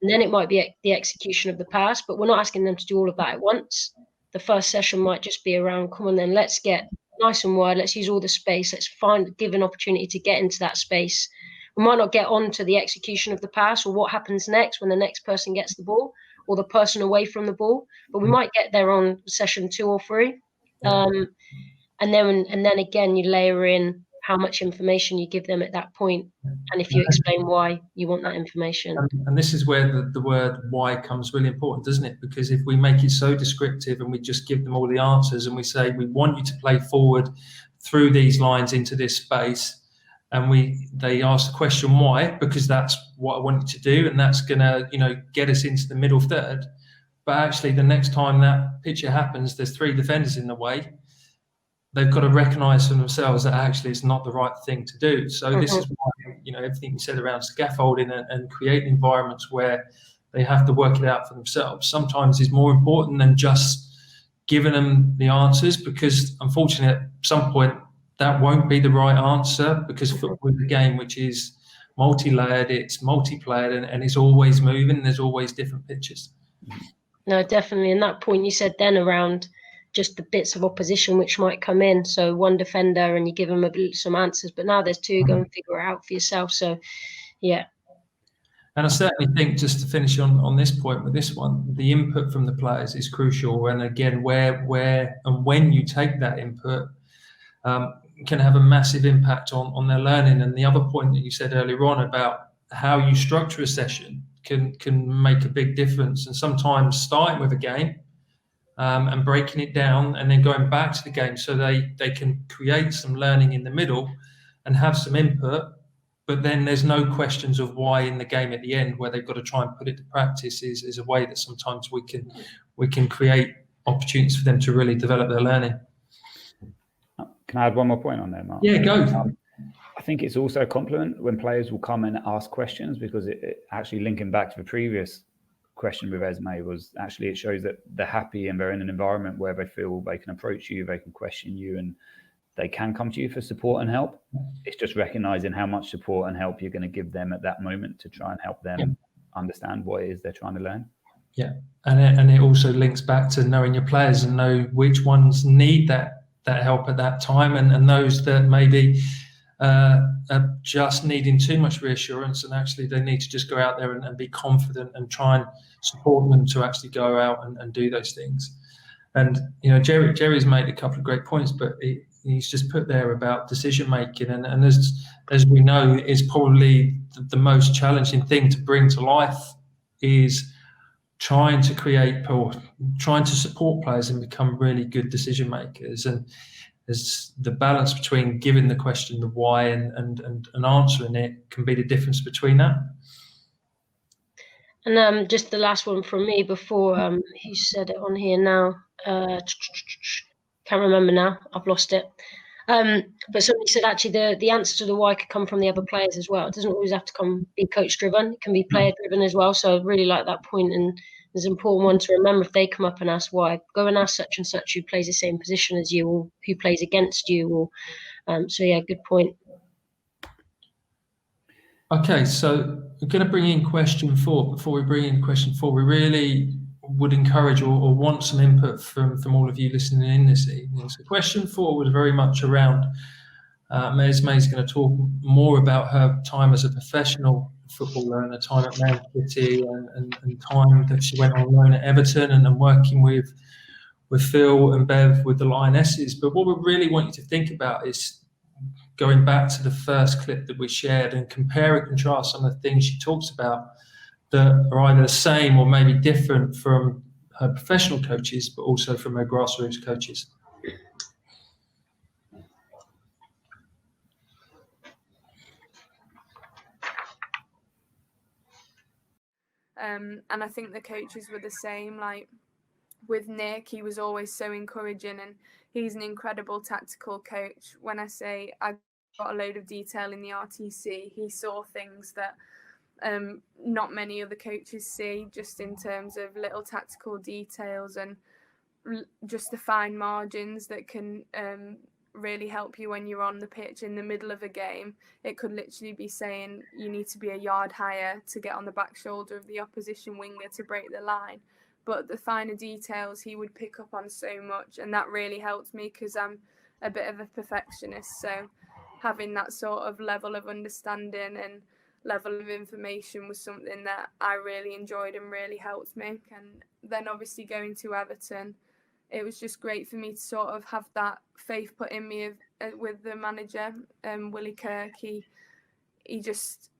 And then it might be the execution of the pass, but we're not asking them to do all of that at once. The first session might just be around, come on then, let's get nice and wide. Let's use all the space. Let's give an opportunity to get into that space. We might not get on to the execution of the pass, or what happens next when the next person gets the ball, or the person away from the ball, but we might get there on session 2 or 3. And then again, you layer in how much information you give them at that point, and if you explain why you want that information. And this is where the word why comes really important, doesn't it? Because if we make it so descriptive and we just give them all the answers, and we say we want you to play forward through these lines into this space, and they ask the question why, because that's what I want you to do, and that's gonna get us into the middle third. But actually, the next time that picture happens, there's 3 defenders in the way. They've got to recognise for themselves that actually it's not the right thing to do. So this is why, everything you said around scaffolding and creating environments where they have to work it out for themselves sometimes is more important than just giving them the answers, because unfortunately at some point that won't be the right answer, because football is a game which is multi-layered, it's multiplayer, and it's always moving. There's always different pitches. No, definitely. And that point you said then around just the bits of opposition which might come in. So 1 defender and you give them some answers, but now there's 2, go and figure it out for yourself. So, yeah. And I certainly think, just to finish on this point with this one, the input from the players is crucial. And again, where and when you take that input can have a massive impact on their learning. And the other point that you said earlier on about how you structure a session can make a big difference. And sometimes starting with a game and breaking it down and then going back to the game, so they can create some learning in the middle and have some input, but then there's no questions of why in the game at the end, where they've got to try and put it to practice, is a way that sometimes we can create opportunities for them to really develop their learning. Can I add one more point on there, Mark? Yeah, go. I think it's also a compliment when players will come and ask questions, because it actually, linking back to the previous question with Esme, was actually it shows that they're happy and they're in an environment where they feel they can approach you, they can question you, and they can come to you for support and help. It's just recognizing how much support and help you're going to give them at that moment to try and help them understand what it is they're trying to learn. Yeah, and it also links back to knowing your players and know which ones need that help at that time, and those that maybe are just needing too much reassurance, and actually they need to just go out there and be confident and try and support them to actually go out and do those things. And Jerry's made a couple of great points, but he's just put there about decision making, and as we know, is probably the most challenging thing to bring to life is trying to create or trying to support players and become really good decision makers. And there's the balance between giving the question the why and answering it can be the difference between that. And just the last one from me before he said it on here now. Can't remember now. I've lost it. But somebody said actually the answer to the why could come from the other players as well. It doesn't always have to be coach driven. It can be player driven as well. So I really like that point, and it's an important one to remember. If they come up and ask why, go and ask such and such who plays the same position as you, or who plays against you, or so yeah, good point. Okay, so we're going to bring in question 4. Before we bring in question 4, we really would encourage or want some input from all of you listening in this evening. So question 4 was very much around Esme is going to talk more about her time as a professional footballer and the time at Man City and time that she went on loan at Everton and working with Phil and Bev with the Lionesses. But what we really want you to think about is going back to the first clip that we shared and compare and contrast some of the things she talks about that are either the same or maybe different from her professional coaches, but also from her grassroots coaches. And I think the coaches were the same. Like with Nick, he was always so encouraging, and he's an incredible tactical coach. When I say I got a load of detail in the RTC, he saw things that not many other coaches see, just in terms of little tactical details and just the fine margins that can really help you when you're on the pitch in the middle of a game. It could literally be saying you need to be a yard higher to get on the back shoulder of the opposition winger to break the line. But the finer details he would pick up on so much, and that really helped me because I'm a bit of a perfectionist. So having that sort of level of understanding and level of information was something that I really enjoyed and really helped me. And then obviously going to Everton, it was just great for me to sort of have that faith put in me with the manager, Willie Kirk. He just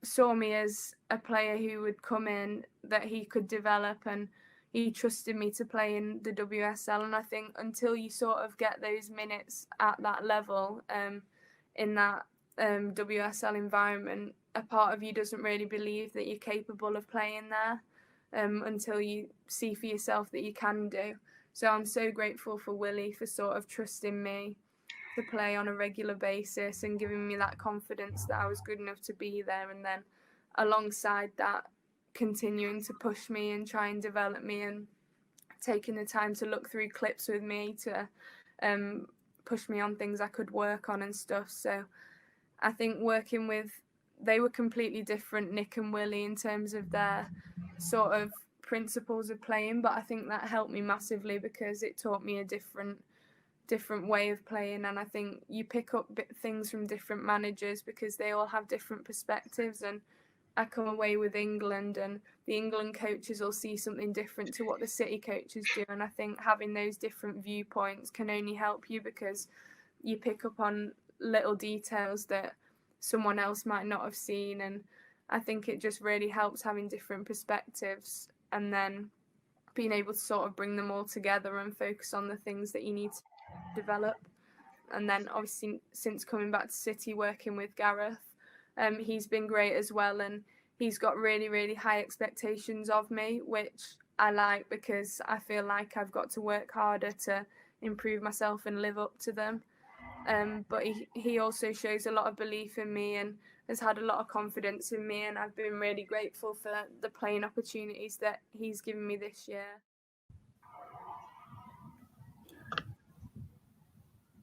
saw me as a player who would come in, that he could develop, and he trusted me to play in the WSL. And I think until you sort of get those minutes at that level, in that WSL environment, a part of you doesn't really believe that you're capable of playing there until you see for yourself that you can do. So I'm so grateful for Willie for sort of trusting me to play on a regular basis and giving me that confidence that I was good enough to be there. And then alongside that, continuing to push me and try and develop me, and taking the time to look through clips with me to push me on things I could work on and stuff. So I think working with, they were completely different, Nick and Willie, in terms of their sort of principles of playing, but I think that helped me massively because it taught me a different way of playing. And I think you pick up things from different managers because they all have different perspectives. And I come away with England, and the England coaches will see something different to what the City coaches do. And I think having those different viewpoints can only help you because you pick up on little details that someone else might not have seen. And I think it just really helps having different perspectives and then being able to sort of bring them all together and focus on the things that you need to develop. And then obviously since coming back to City, working with Gareth, he's been great as well, and he's got really, really high expectations of me, which I like because I feel like I've got to work harder to improve myself and live up to them. But he also shows a lot of belief in me and has had a lot of confidence in me, and I've been really grateful for the playing opportunities that he's given me this year.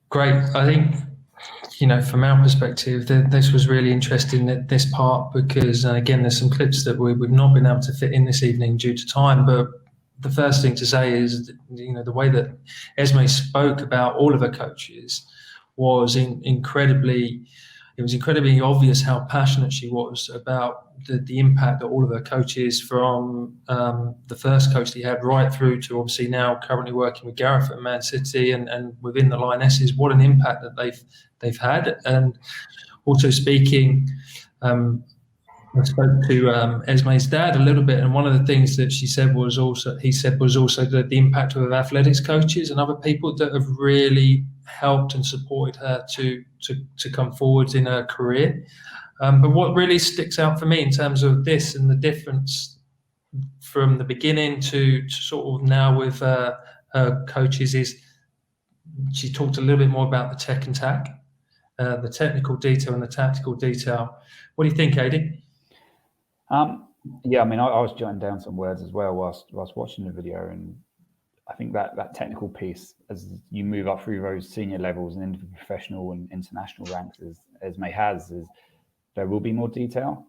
Great. I think, from our perspective, this was really interesting, this part, because, again, there's some clips that we've not been able to fit in this evening due to time. But the first thing to say is, the way that Esme spoke about all of her coaches was incredibly obvious how passionate she was about the impact that all of her coaches, from the first coach that he had right through to obviously now currently working with Gareth at Man City and within the Lionesses, what an impact that they've had. And also speaking, I spoke to Esme's dad a little bit, and one of the things that he said was also the impact of athletics coaches and other people that have really helped and supported her to come forward in her career. But what really sticks out for me in terms of this and the difference from the beginning to sort of now with her coaches is she talked a little bit more about the tech and tack, the technical detail and the tactical detail. What do you think, Adie? Yeah, I mean, I was jotting down some words as well whilst watching the video, and I think that technical piece, as you move up through those senior levels and into the professional and international ranks, as Esme has, is there will be more detail,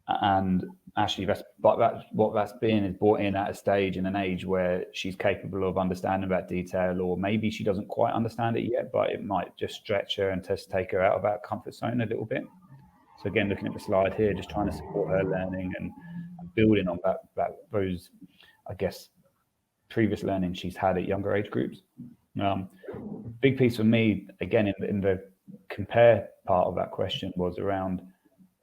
and actually what that's been is brought in at a stage in an age where she's capable of understanding that detail, or maybe she doesn't quite understand it yet, but it might just stretch her and just take her out of that comfort zone a little bit. So again, looking at the slide here, just trying to support her learning and building on those, I guess, previous learning she's had at younger age groups. Big piece for me, again, in the compare part of that question was around,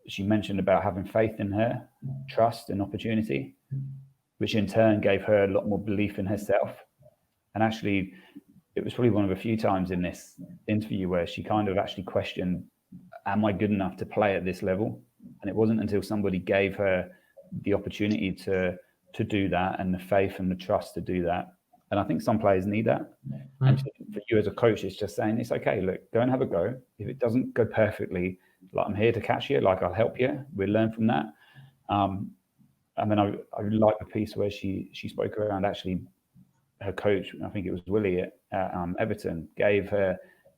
she mentioned about having faith in her, trust and opportunity, which in turn gave her a lot more belief in herself. And actually, it was probably one of a few times in this interview where she kind of actually questioned, am I good enough to play at this level? And it wasn't until somebody gave her the opportunity to do that and the faith and the trust to do that. And I think some players need that. Mm-hmm. And for you as a coach, it's just saying, it's okay, look, go and have a go. If it doesn't go perfectly, like, I'm here to catch you, like, I'll help you. We'll learn from that. And then I like the piece where she spoke around actually her coach, I think it was Willie at Everton, gave her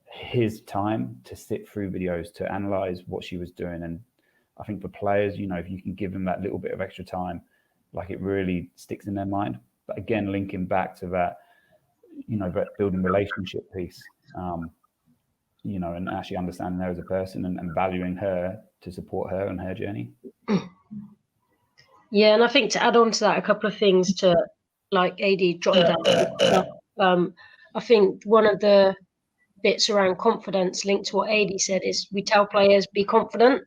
his time to sit through videos to analyze what she was doing. And I think for players, if you can give them that little bit of extra time, like, it really sticks in their mind. But again, linking back to that, that building relationship piece, and actually understanding her as a person and valuing her to support her on her journey. Yeah, and I think to add on to that, a couple of things to, like, Adie jotted down. I think one of the bits around confidence linked to what Adie said is we tell players be confident,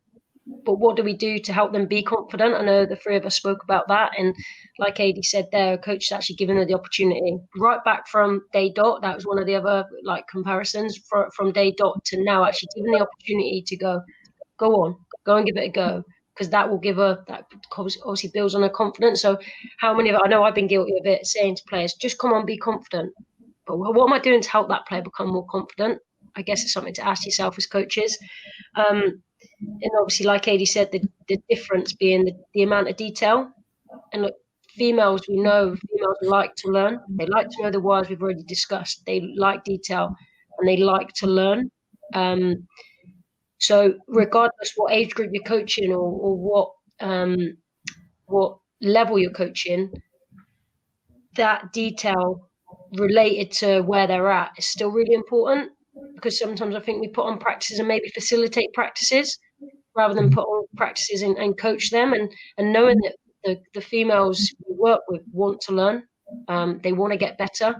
but what do we do to help them be confident? I know the three of us spoke about that, and like Adie said there, coach is actually giving her the opportunity right back from day dot. That was one of the other comparisons from day dot to now, actually giving the opportunity to go and give it a go, because that will give her, that obviously builds on her confidence. So how many of it, I know I've been guilty of it, saying to players, just come on, be confident. But what am I doing to help that player become more confident? I guess it's something to ask yourself as coaches. And obviously, like Adie said, the difference being the amount of detail. And look, females like to learn. They like to know the whys we've already discussed. They like detail and they like to learn. So regardless what age group you're coaching or what level you're coaching, that detail related to where they're at is still really important, because sometimes I think we put on practices and maybe facilitate practices rather than put on practices and coach them, and knowing that the females we work with want to learn, they want to get better.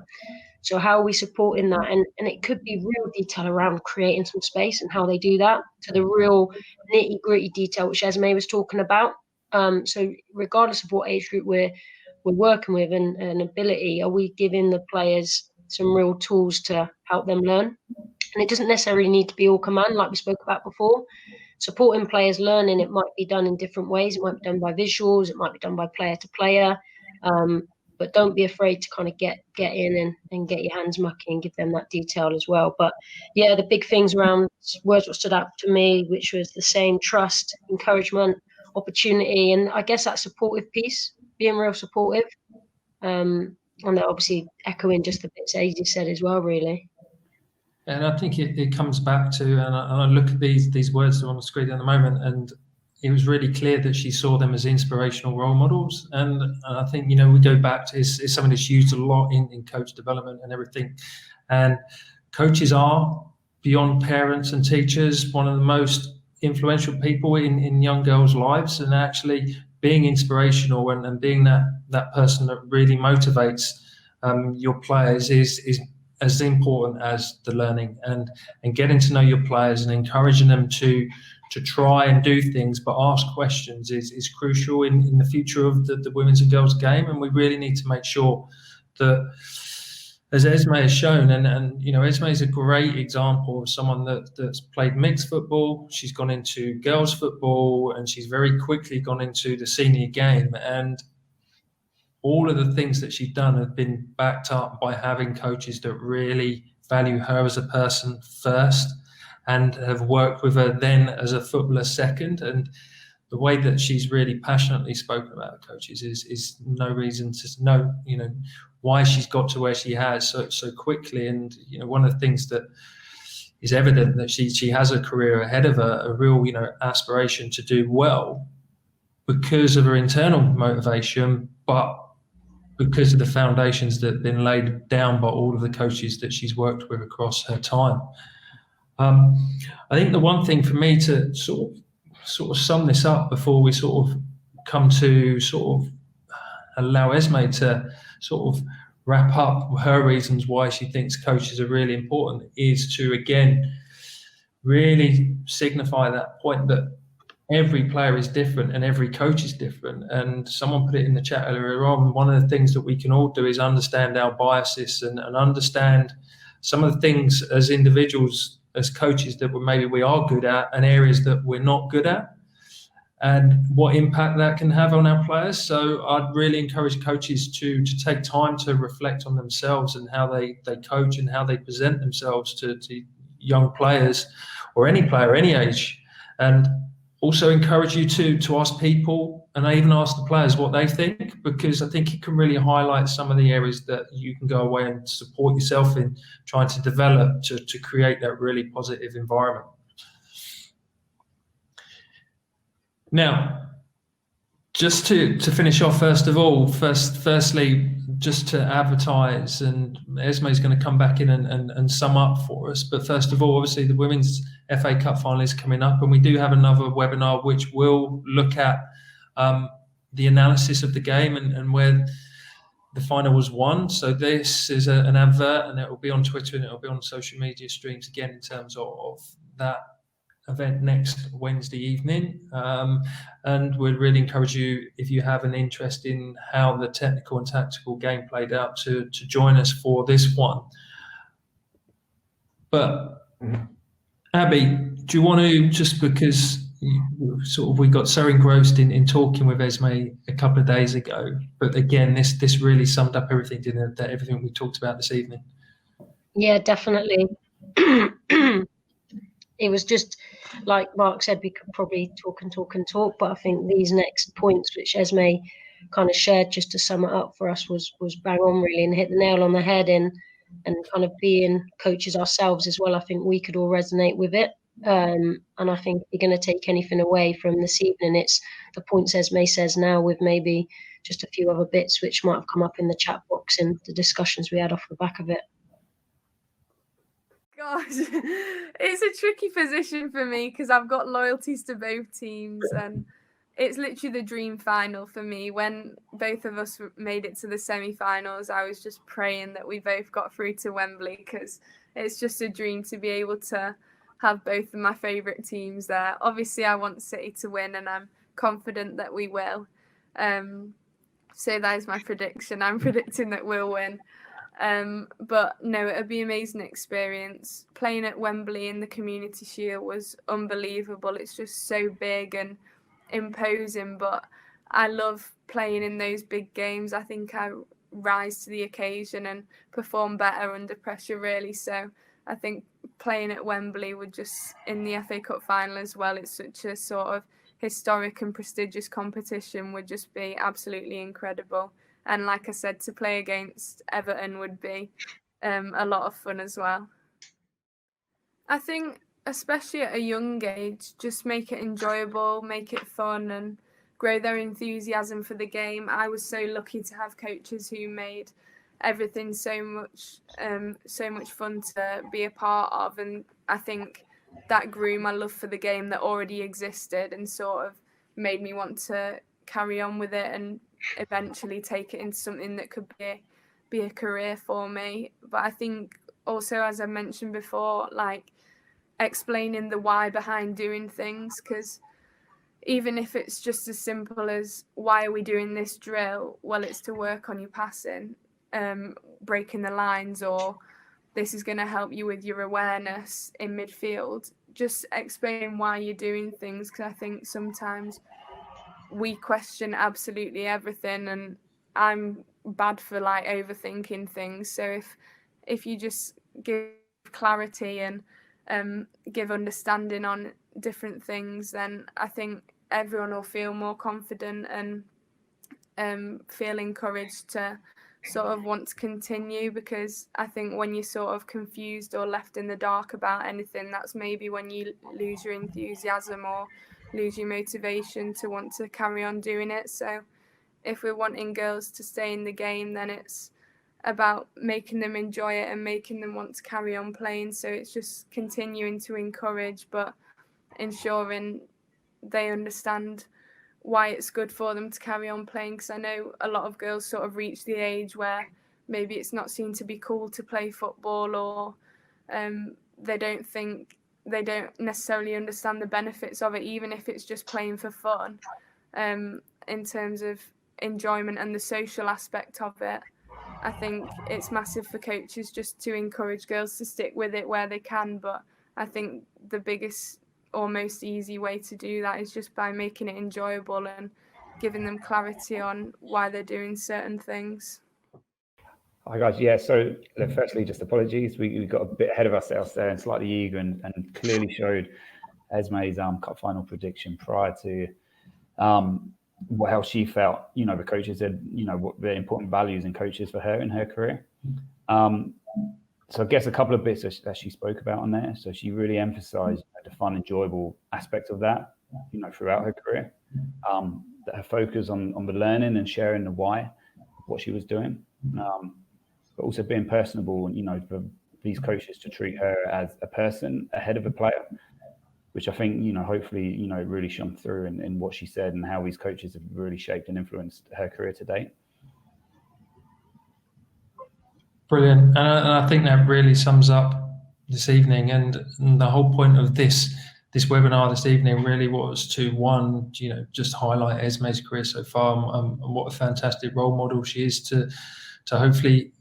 So how are we supporting that? And it could be real detail around creating some space and how they do that, to the real nitty gritty detail, which Esme was talking about. So regardless of what age group we're working with and ability, are we giving the players some real tools to help them learn? And it doesn't necessarily need to be all command, like we spoke about before. supporting players learning, it might be done in different ways. It might be done by visuals. It might be done by player to player. But don't be afraid to kind of get in and get your hands mucky and give them that detail as well. But yeah, the big things around words what stood out to me, which was the same: trust, encouragement, opportunity, and I guess that supportive piece, being real supportive. And that obviously echoing just the bits Adrian said as well, really. And I think it comes back to, and I look at these words on the screen at the moment, and it was really clear that she saw them as inspirational role models. And I think, we go back to, it's something that's used a lot in coach development and everything. And coaches are, beyond parents and teachers, one of the most influential people in young girls' lives, and actually being inspirational and being that person that really motivates your players is as important as the learning, and getting to know your players and encouraging them to try and do things but ask questions is crucial in the future of the women's and girls game. And we really need to make sure that, as Esme has shown, and Esme is a great example of someone that's played mixed football. She's gone into girls football, and she's very quickly gone into the senior game, and all of the things that she's done have been backed up by having coaches that really value her as a person first and have worked with her then as a footballer second. And the way that she's really passionately spoken about coaches is no reason to know, why she's got to where she has so quickly. And, one of the things that is evident that she has a career ahead of her, a real, aspiration to do well because of her internal motivation, but because of the foundations that have been laid down by all of the coaches that she's worked with across her time. I think the one thing for me to sort of sum this up before we sort of come to sort of allow Esme to sort of wrap up her reasons why she thinks coaches are really important is to, again, really signify that point that every player is different and every coach is different. And someone put it in the chat earlier on, one of the things that we can all do is understand our biases and understand some of the things as individuals, as coaches, that maybe we are good at and areas that we're not good at, and what impact that can have on our players. So I'd really encourage coaches to take time to reflect on themselves and how they coach and how they present themselves to young players, or any player, any age. And also encourage you to ask people, and I even ask the players what they think, because I think it can really highlight some of the areas that you can go away and support yourself in trying to develop to create that really positive environment. Now, just to finish off, firstly, just to advertise, and Esme's going to come back in and sum up for us. But first of all, obviously, the Women's FA Cup final is coming up, and we do have another webinar which will look at the analysis of the game and where the final was won. So this is an advert, and it will be on Twitter and it will be on social media streams again in terms of that event next Wednesday evening. And we'd really encourage you, if you have an interest in how the technical and tactical game played out, to join us for this one. But Abbie, do you want to, just because we got so engrossed in talking with Esme a couple of days ago, but again, this really summed up everything, didn't it? That everything we talked about this evening. Yeah, definitely. It was just, like Mark said, we could probably talk, but I think these next points, which Esme kind of shared, just to sum it up for us, was bang on, really, and hit the nail on the head. And kind of being coaches ourselves as well, I think we could all resonate with it. And I think if you're going to take anything away from this evening, it's the points Esme says now, with maybe just a few other bits which might have come up in the chat box and the discussions we had off the back of it. God, it's a tricky position for me because I've got loyalties to both teams, and it's literally the dream final for me. When both of us made it to the semi-finals, I was just praying that we both got through to Wembley, because it's just a dream to be able to have both of my favourite teams there. Obviously, I want City to win, and I'm confident that we will. So that is my prediction. I'm predicting that we'll win. But no, it'd be an amazing experience. Playing at Wembley in the Community Shield was unbelievable. It's just so big and imposing, but I love playing in those big games. I think I rise to the occasion and perform better under pressure, really. So I think playing at Wembley would just, in the FA Cup final as well, it's such a sort of historic and prestigious competition, would just be absolutely incredible. And like I said, to play against Everton would be a lot of fun as well. I think, especially at a young age, just make it enjoyable, make it fun, and grow their enthusiasm for the game. I was so lucky to have coaches who made everything so much fun to be a part of, and I think that grew my love for the game that already existed and sort of made me want to carry on with it and eventually take it into something that could be a career for me. But I think also, as I mentioned before, like explaining the why behind doing things, because even if it's just as simple as, why are we doing this drill? Well, it's to work on your passing, breaking the lines, or this is going to help you with your awareness in midfield. Just explain why you're doing things, because I think sometimes we question absolutely everything, and I'm bad for like overthinking things. So if you just give clarity and give understanding on different things, then I think everyone will feel more confident and feel encouraged to sort of want to continue. Because I think when you're sort of confused or left in the dark about anything, that's maybe when you lose your enthusiasm or lose your motivation to want to carry on doing it. So if we're wanting girls to stay in the game, then it's about making them enjoy it and making them want to carry on playing. So it's just continuing to encourage, but ensuring they understand why it's good for them to carry on playing. Because I know a lot of girls sort of reach the age where maybe it's not seen to be cool to play football, or they don't necessarily understand the benefits of it, even if it's just playing for fun, in terms of enjoyment and the social aspect of it. I think it's massive for coaches just to encourage girls to stick with it where they can. But I think the biggest or most easy way to do that is just by making it enjoyable and giving them clarity on why they're doing certain things. Hi guys, yeah, so firstly, just apologies. We got a bit ahead of ourselves there and slightly eager, and clearly showed Esme's cup final prediction prior to how she felt, the coaches said, what the important values and coaches for her in her career. So I guess a couple of bits that she spoke about on there. So she really emphasized the fun, enjoyable aspect of that, throughout her career. That her focus on the learning and sharing the why, what she was doing, but also being personable, and, for these coaches to treat her as a person ahead of a player, which I think, hopefully, really shone through in what she said and how these coaches have really shaped and influenced her career to date. Brilliant. And I think that really sums up this evening, and the whole point of this webinar this evening really was to, one, just highlight Esme's career so far, and what a fantastic role model she is to hopefully,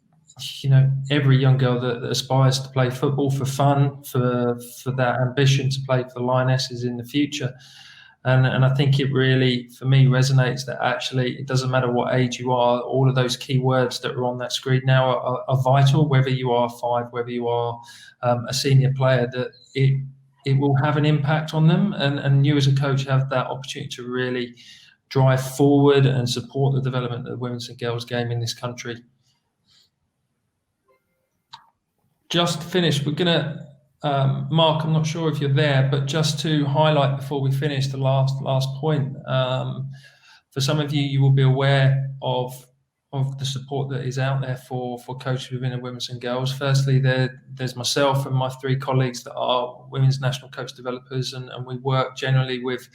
every young girl that aspires to play football for fun, for that ambition to play for the Lionesses in the future. And I think it really, for me, resonates that actually it doesn't matter what age you are, all of those key words that are on that screen now are vital, whether you are 5, whether you are a senior player, that it will have an impact on them. And you as a coach have that opportunity to really drive forward and support the development of the women's and girls game in this country. Just finished, we're going to, Mark, I'm not sure if you're there, but just to highlight before we finish the last point, for some of you, you will be aware of the support that is out there for coaches within the women's and girls. Firstly, there's myself and my 3 colleagues that are women's national coach developers, and we work generally with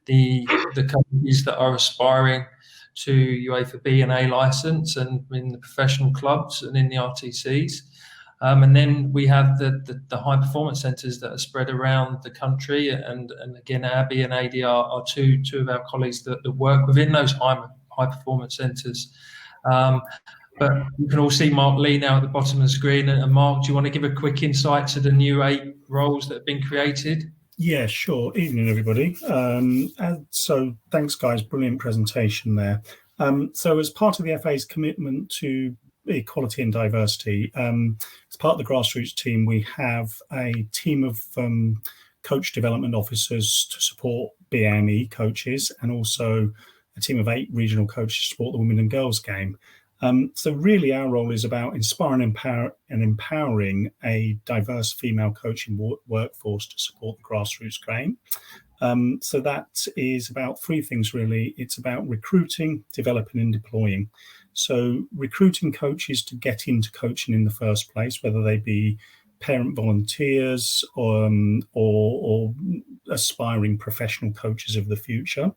the coaches that are aspiring to UEFA B and A license, and in the professional clubs and in the RTCs. And then we have the high performance centres that are spread around the country, and again, Abbie and AD are two of our colleagues that work within those high performance centres. But you can all see Mark Leigh now at the bottom of the screen. And Mark, do you want to give a quick insight to the new 8 roles that have been created? Yeah, sure. Evening, everybody. And so thanks, guys. Brilliant presentation there. So as part of the FA's commitment to equality and diversity, as part of the grassroots team, we have a team of coach development officers to support BAME coaches, and also a team of 8 regional coaches to support the women and girls game. So really our role is about inspiring and empowering a diverse female coaching workforce to support the grassroots game. So that is about 3 things really. It's about recruiting, developing and deploying. So recruiting coaches to get into coaching in the first place, whether they be parent volunteers or aspiring professional coaches of the future.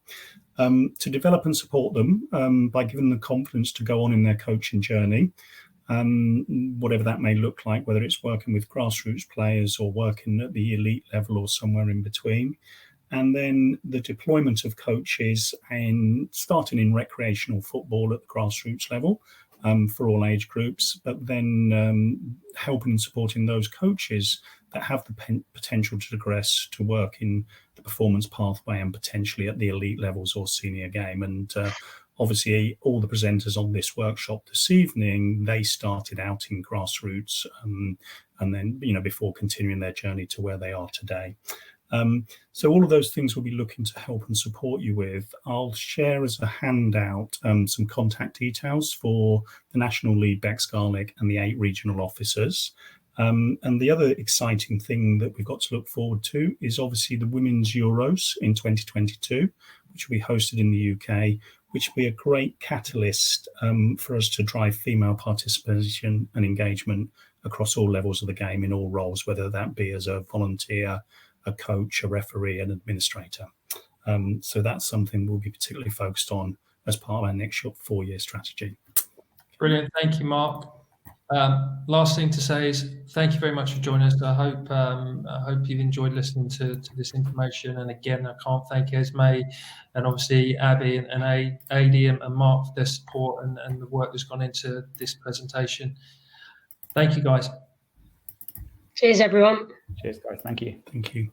To develop and support them by giving them the confidence to go on in their coaching journey, whatever that may look like, whether it's working with grassroots players or working at the elite level or somewhere in between. And then the deployment of coaches and starting in recreational football at the grassroots level for all age groups, but then helping and supporting those coaches that have the potential to progress to work in the performance pathway and potentially at the elite levels or senior game. And obviously all the presenters on this workshop this evening, they started out in grassroots and then, before continuing their journey to where they are today. So all of those things we'll be looking to help and support you with. I'll share as a handout some contact details for the national lead Bex Garlic and the 8 regional officers. And the other exciting thing that we've got to look forward to is obviously the Women's Euros in 2022, which will be hosted in the UK, which will be a great catalyst for us to drive female participation and engagement across all levels of the game in all roles, whether that be as a volunteer, a coach, a referee, an administrator. So that's something we'll be particularly focused on as part of our next 4-year strategy. Brilliant. Thank you, Mark. Last thing to say is thank you very much for joining us. I hope you've enjoyed listening to this information. And again, I can't thank Esme and obviously Abbie and Adi and Mark for their support and the work that's gone into this presentation. Thank you, guys. Cheers, everyone. Cheers, guys. Thank you. Thank you.